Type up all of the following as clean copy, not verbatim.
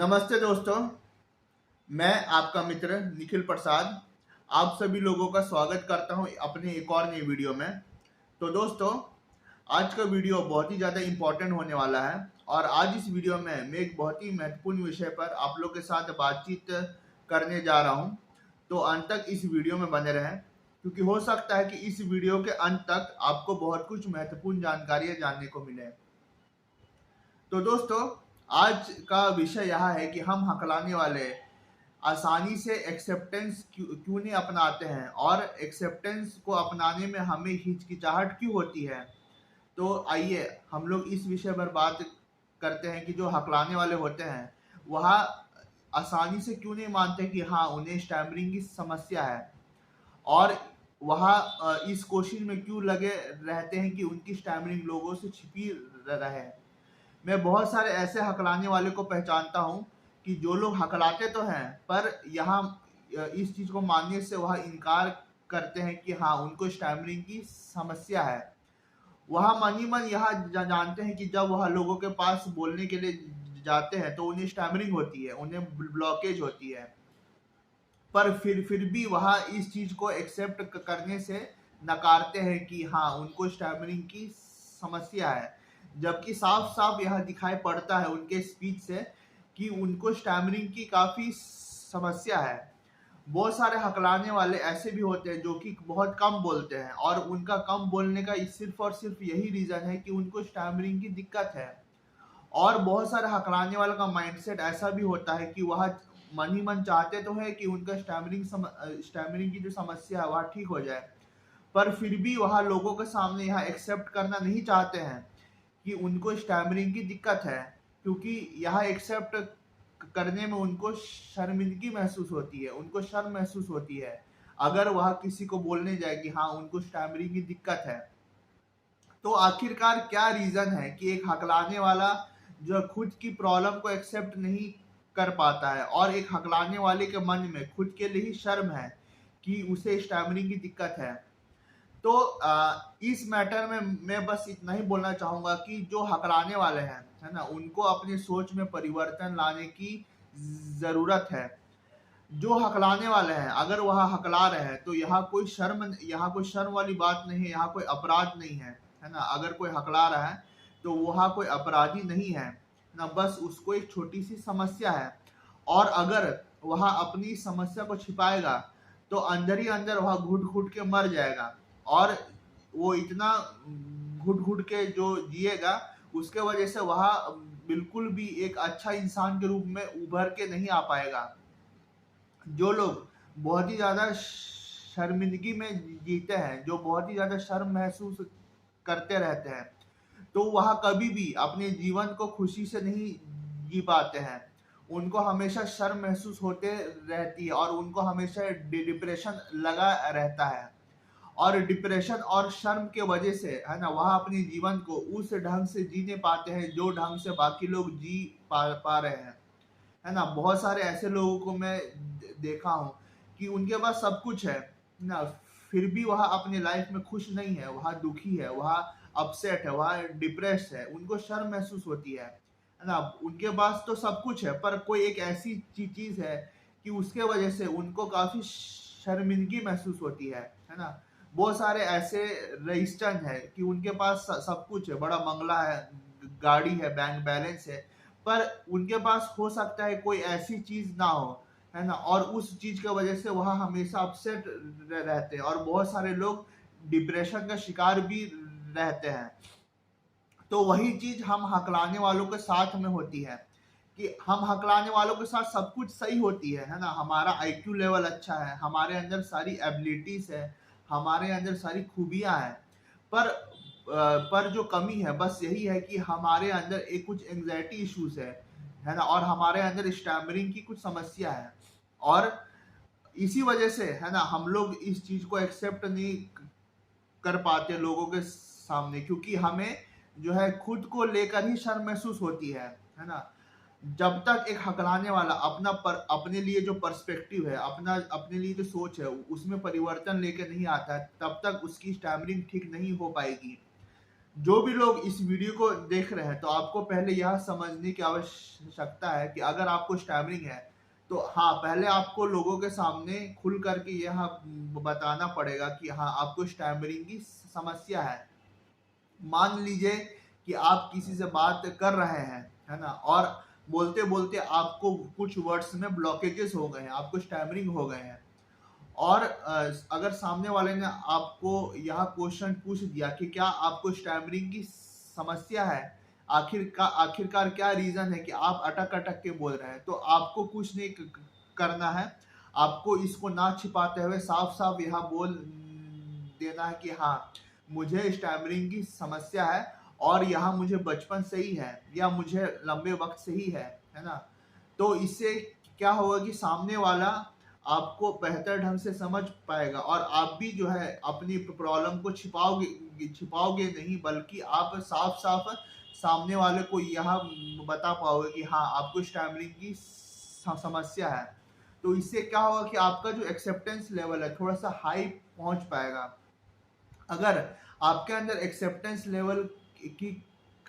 नमस्ते दोस्तों, मैं आपका मित्र निखिल प्रसाद आप सभी लोगों का स्वागत करता हूं अपने एक और नई वीडियो में। तो दोस्तों, आज का वीडियो बहुत ही ज़्यादा इम्पोर्टेंट होने वाला है और आज इस वीडियो में मैं एक बहुत ही महत्वपूर्ण विषय पर आप लोग के साथ बातचीत करने जा रहा हूं। तो अंत तक इस वीडियो में बने रहें, क्योंकि हो सकता है कि इस वीडियो के अंत तक आपको बहुत कुछ महत्वपूर्ण जानकारियाँ जानने को मिले। तो दोस्तों, आज का विषय यह है कि हम हकलाने वाले आसानी से एक्सेप्टेंस क्यों नहीं अपनाते हैं और एक्सेप्टेंस को अपनाने में हमें हिचकिचाहट क्यों होती है। तो आइए हम लोग इस विषय पर बात करते हैं कि जो हकलाने वाले होते हैं वह आसानी से क्यों नहीं मानते कि हाँ, उन्हें स्टैमरिंग की समस्या है और वह इस कोशिश में क्यों लगे रहते हैं कि उनकी स्टैमरिंग लोगों से छिपी रहे। मैं बहुत सारे ऐसे हकलाने वाले को पहचानता हूँ कि जो लोग हकलाते तो हैं, पर यहाँ इस चीज़ को मानने से वह इनकार करते हैं कि हाँ, उनको स्टैमरिंग की समस्या है। वह मन ही मन यह जानते हैं कि जब वह लोगों के पास बोलने के लिए जाते हैं तो उन्हें स्टैमरिंग होती है, उन्हें ब्लॉकेज होती है, पर फिर भी वह इस चीज़ को एक्सेप्ट करने से नकारते हैं कि हाँ, उनको स्टैमरिंग की समस्या है, जबकि साफ साफ यह दिखाई पड़ता है उनके स्पीच से कि उनको स्टैमरिंग की काफ़ी समस्या है। बहुत सारे हकलाने वाले ऐसे भी होते हैं जो कि बहुत कम बोलते हैं और उनका कम बोलने का सिर्फ और सिर्फ यही रीज़न है कि उनको स्टैमरिंग की दिक्कत है। और बहुत सारे हकलाने वालों का माइंडसेट ऐसा भी होता है कि वह मन ही मन चाहते तो है कि उनका स्टैमरिंग की जो समस्या है वह ठीक हो जाए, पर फिर भी वह लोगों के सामने यह एक्सेप्ट करना नहीं चाहते हैं कि उनको स्टैमरिंग की दिक्कत है, क्योंकि यह एक्सेप्ट करने में उनको शर्मिंदगी महसूस होती है, उनको शर्म महसूस होती है अगर वह किसी को बोलने जाए कि हाँ, उनको स्टैमरिंग की दिक्कत है। तो आखिरकार क्या रीज़न है कि एक हकलाने वाला जो खुद की प्रॉब्लम को एक्सेप्ट नहीं कर पाता है और एक हकलाने वाले के मन में खुद के लिए ही शर्म है कि उसे स्टैमरिंग की दिक्कत है। तो इस मैटर में मैं बस इतना ही बोलना चाहूँगा कि जो हकलाने वाले हैं, है ना, उनको अपनी सोच में परिवर्तन लाने की ज़रूरत है। जो हकलाने वाले हैं, अगर वह हकला रहे हैं तो यहाँ कोई शर्म वाली बात नहीं है, यहाँ कोई अपराध नहीं है ना। अगर कोई हकला रहा है तो वह कोई अपराधी नहीं है ना, बस उसको एक छोटी सी समस्या है और अगर वह अपनी समस्या को छिपाएगा तो अंदर ही अंदर वह घुट घुट के मर जाएगा और वो इतना घुट घुट के जो जिएगा उसके वजह से वह बिल्कुल भी एक अच्छा इंसान के रूप में उभर के नहीं आ पाएगा। जो लोग बहुत ही ज़्यादा शर्मिंदगी में जीते हैं, जो बहुत ही ज़्यादा शर्म महसूस करते रहते हैं, तो वह कभी भी अपने जीवन को खुशी से नहीं जी पाते हैं। उनको हमेशा शर्म महसूस होते रहती है और उनको हमेशा डिप्रेशन लगा रहता है और डिप्रेशन और शर्म के वजह से, है ना, वह अपने जीवन को उस ढंग से जी नहीं पाते हैं जो ढंग से बाकी लोग जी पा रहे हैं, है ना। बहुत सारे ऐसे लोगों को मैं देखा हूँ कि उनके पास सब कुछ है ना, फिर भी वह अपनी लाइफ में खुश नहीं है, वह दुखी है, वह अपसेट है, वह डिप्रेस्ड है, उनको शर्म महसूस होती है ना। उनके पास तो सब कुछ है, पर कोई एक ऐसी चीज है कि उसके वजह से उनको काफी शर्मिंदगी महसूस होती है ना। बहुत सारे ऐसे रजिस्टर है कि उनके पास सब कुछ है, बड़ा बंगला है, गाड़ी है, बैंक बैलेंस है, पर उनके पास हो सकता है कोई ऐसी चीज ना हो, है ना, और उस चीज की वजह से वह हमेशा अपसेट रहते हैं और बहुत सारे लोग डिप्रेशन का शिकार भी रहते हैं। तो वही चीज हम हकलाने वालों के साथ में होती है कि हम हकलाने वालों के साथ सब कुछ सही होती है ना। हमारा आईक्यू लेवल अच्छा है, हमारे अंदर सारी एबिलिटीज है, हमारे अंदर सारी खूबियां हैं, पर जो कमी है बस यही है कि हमारे अंदर एक कुछ एंग्जाइटी इश्यूज है ना, और हमारे अंदर स्टैमरिंग की कुछ समस्या है और इसी वजह से, है ना, हम लोग इस चीज को एक्सेप्ट नहीं कर पाते लोगों के सामने, क्योंकि हमें जो है खुद को लेकर ही शर्म महसूस होती है ना। जब तक एक हकलाने वाला अपने लिए जो पर्सपेक्टिव है, अपने लिए जो सोच है उसमें परिवर्तन लेकर नहीं आता है, तब तक उसकी स्टैमरिंग ठीक नहीं हो पाएगी। जो भी लोग इस वीडियो को देख रहे हैं तो आपको पहले यह समझने की आवश्यकता है कि अगर आपको स्टैमरिंग है तो हाँ, पहले आपको लोगों के सामने खुल करके यह बताना पड़ेगा कि हाँ, आपको स्टैमरिंग की समस्या है। मान लीजिए कि आप किसी से बात कर रहे हैं, है ना, और बोलते बोलते आपको कुछ वर्ड्स में ब्लॉकेजेस हो गए हैं, आपको स्टैमरिंग हो गए हैं, और अगर सामने वाले ने आपको यह क्वेश्चन पूछ दिया कि क्या आपको स्टैमरिंग की समस्या है, आखिरकार क्या रीजन है कि आप अटक अटक के बोल रहे हैं, तो आपको कुछ नहीं करना है। आपको इसको ना छिपाते हुए साफ साफ यह बोल देना है कि हाँ, मुझे स्टैमरिंग की समस्या है और यह मुझे बचपन से ही है या मुझे लंबे वक्त से ही है ना। तो इससे क्या होगा कि सामने वाला आपको बेहतर ढंग से समझ पाएगा और आप भी जो है अपनी प्रॉब्लम को छिपाओगे नहीं, बल्कि आप साफ साफ सामने वाले को यह बता पाओगे कि हाँ, आपको स्टैमरिंग की समस्या है। तो इससे क्या होगा कि आपका जो एक्सेप्टेंस लेवल है थोड़ा सा हाई पहुंच पाएगा। अगर आपके अंदर एक्सेप्टेंस लेवल की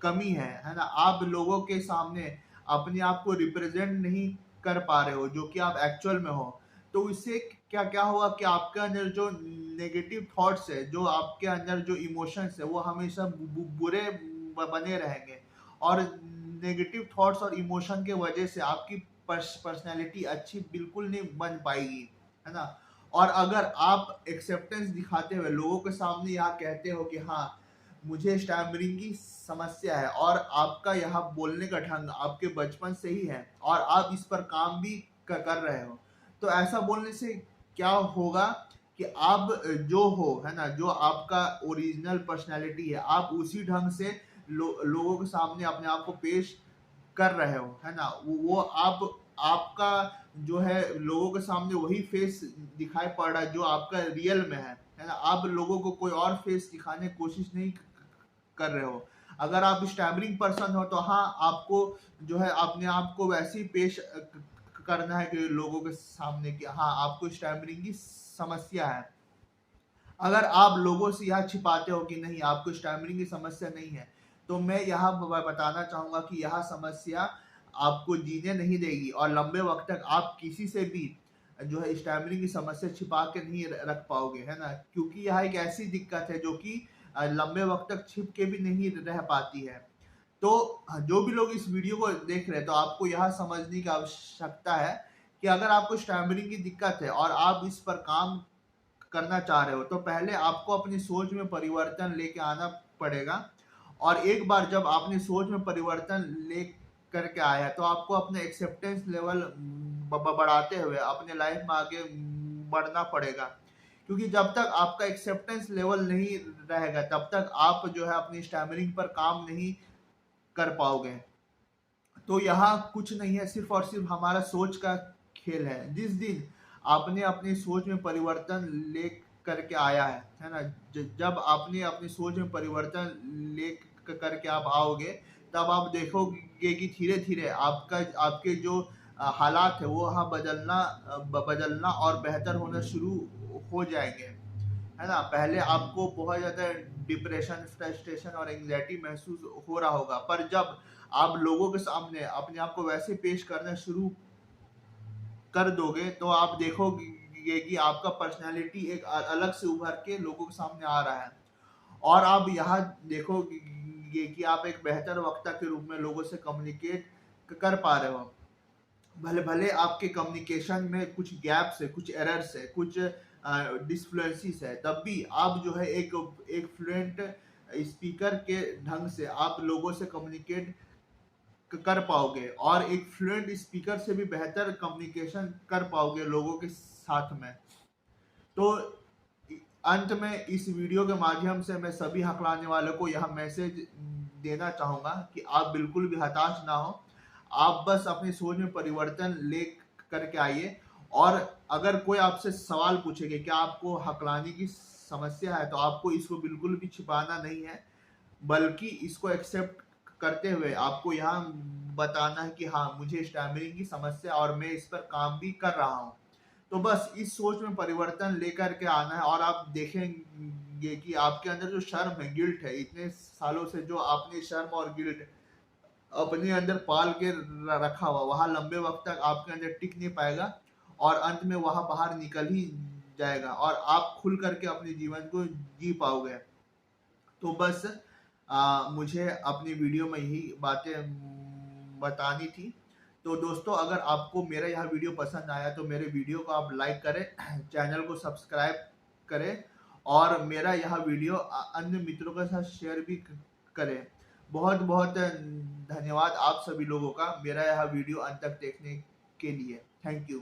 कमी है ना, आप लोगों के सामने अपने आप को रिप्रेजेंट नहीं कर पा रहे हो जो कि आप एक्चुअल में हो, तो इससे क्या क्या होगा कि आपके अंदर जो नेगेटिव थॉट्स है, जो आपके अंदर जो इमोशंस है, वो हमेशा बुरे बने रहेंगे। और नेगेटिव थॉट्स और इमोशन के वजह से आपकी पर्सनैलिटी अच्छी बिल्कुल नहीं बन पाएगी, है ना। और अगर आप एक्सेप्टेंस दिखाते हुए लोगों के सामने यह कहते हो कि हाँ, मुझे स्टैमरिंग की समस्या है, और आपका यह बोलने का ढंग आपके बचपन से ही है और आप इस पर काम भी कर रहे हो, तो ऐसा बोलने से क्या होगा कि आप जो हो, है ना, जो आपका ओरिजिनल पर्सनैलिटी है, आप उसी ढंग से लोगों के सामने अपने आप को पेश कर रहे हो, है ना। वो आपका जो है लोगों के सामने वही फेस दिखाई पड़ रहा है जो आपका रियल में है ना। आप लोगों को कोई और फेस दिखाने की कोशिश नहीं कर रहे हो। अगर आप स्टैमरिंग पर्सन हो तो हाँ, आपको जो है अपने आप को वैसे ही पेश करना है कि लोगों के सामने कि हाँ, आपको स्टैमरिंग की समस्या है। अगर आप लोगों से यह छिपाते हो कि नहीं, आपको स्टैमरिंग की समस्या नहीं है, तो मैं यह बताना चाहूंगा कि यह समस्या आपको जीने नहीं देगी और लंबे वक्त तक आप किसी से भी जो है स्टैमरिंग की समस्या छिपा के नहीं रख पाओगे, है ना। क्योंकि यह एक ऐसी दिक्कत है जो कि लंबे वक्त तक छिप के भी नहीं रह पाती है। तो जो भी लोग इस वीडियो को देख रहे हैं, तो आपको यह समझने की आवश्यकता है कि अगर आपको स्टैमरिंग की दिक्कत है और आप इस पर काम करना चाह रहे हो, तो पहले आपको अपनी सोच में परिवर्तन लेके आना पड़ेगा। और एक बार जब आपने सोच में परिवर्तन ले करके आया है, तो आपको अपने एक्सेप्टेंस लेवल बढ़ाते हुए अपने लाइफ में आगे बढ़ना पड़ेगा। क्योंकि जब तक आपका एक्सेप्टेंस लेवल नहीं रहेगा, तब तक आप जो है अपनी स्टैमरिंग पर काम नहीं कर पाओगे। तो यहाँ कुछ नहीं है, सिर्फ और सिर्फ हमारा सोच का खेल है। जिस दिन आपने अपनी सोच में परिवर्तन ले करके आया है ना, जब आपने अपनी सोच में परिवर्तन ले करके आप आओगे, तब आप देखोगे कि धीरे धीरे आपके जो हालात है वो हाँ बदलना और बेहतर होना शुरू हो जाएंगे, है ना। पहले आपको बहुत ज्यादा डिप्रेशन, फ्रस्ट्रेशन और एंग्जाइटी महसूस हो रहा होगा, पर जब आप लोगों के सामने अपने आप को वैसे पेश करना शुरू कर दोगे, तो आप देखोगे कि आपका पर्सनैलिटी एक अलग से उभर के लोगों के सामने आ रहा है। और आप यहाँ देखोगे कि आप एक बेहतर वक्ता के रूप में लोगों से कम्युनिकेट कर पा रहे हो। भले भले आपके कम्युनिकेशन में कुछ गैप्स है, कुछ एरर्स है, कुछ डिसफ्लुएंसीज है, तब भी आप जो है एक फ्लुएंट स्पीकर के ढंग से आप लोगों से कम्युनिकेट कर पाओगे और एक फ्लुएंट स्पीकर से भी बेहतर कम्युनिकेशन कर पाओगे लोगों के साथ में। तो अंत में इस वीडियो के माध्यम से मैं सभी हकलाने वालों को यह मैसेज देना चाहूंगा कि आप बिल्कुल भी हताश ना हो। आप बस अपनी सोच में परिवर्तन ले करके आइए। और अगर कोई आपसे सवाल पूछे कि क्या आपको हकलाने की समस्या है, तो आपको इसको बिल्कुल भी छिपाना नहीं है, बल्कि इसको एक्सेप्ट करते हुए आपको यहाँ बताना है कि हाँ, मुझे स्टैमरिंग की समस्या और मैं इस पर काम भी कर रहा हूँ। तो बस इस सोच में परिवर्तन लेकर के आना है और आप देखेंगे ये कि आपके अंदर जो शर्म है, गिल्ट है, इतने सालों से जो आपने शर्म और गिल्ट अपने अंदर पाल के रखा हुआ, वह लंबे वक्त तक आपके अंदर टिक नहीं पाएगा और अंत में वह बाहर निकल ही जाएगा और आप खुल करके अपने जीवन को जी पाओगे। तो बस मुझे अपनी वीडियो में यही बातें बतानी थी। तो दोस्तों, अगर आपको मेरा यह वीडियो पसंद आया तो मेरे वीडियो को आप लाइक करें, चैनल को सब्सक्राइब करें और मेरा यह वीडियो अन्य मित्रों के साथ शेयर भी करें। बहुत बहुत धन्यवाद आप सभी लोगों का मेरा यह वीडियो अंत तक देखने के लिए। Thank you.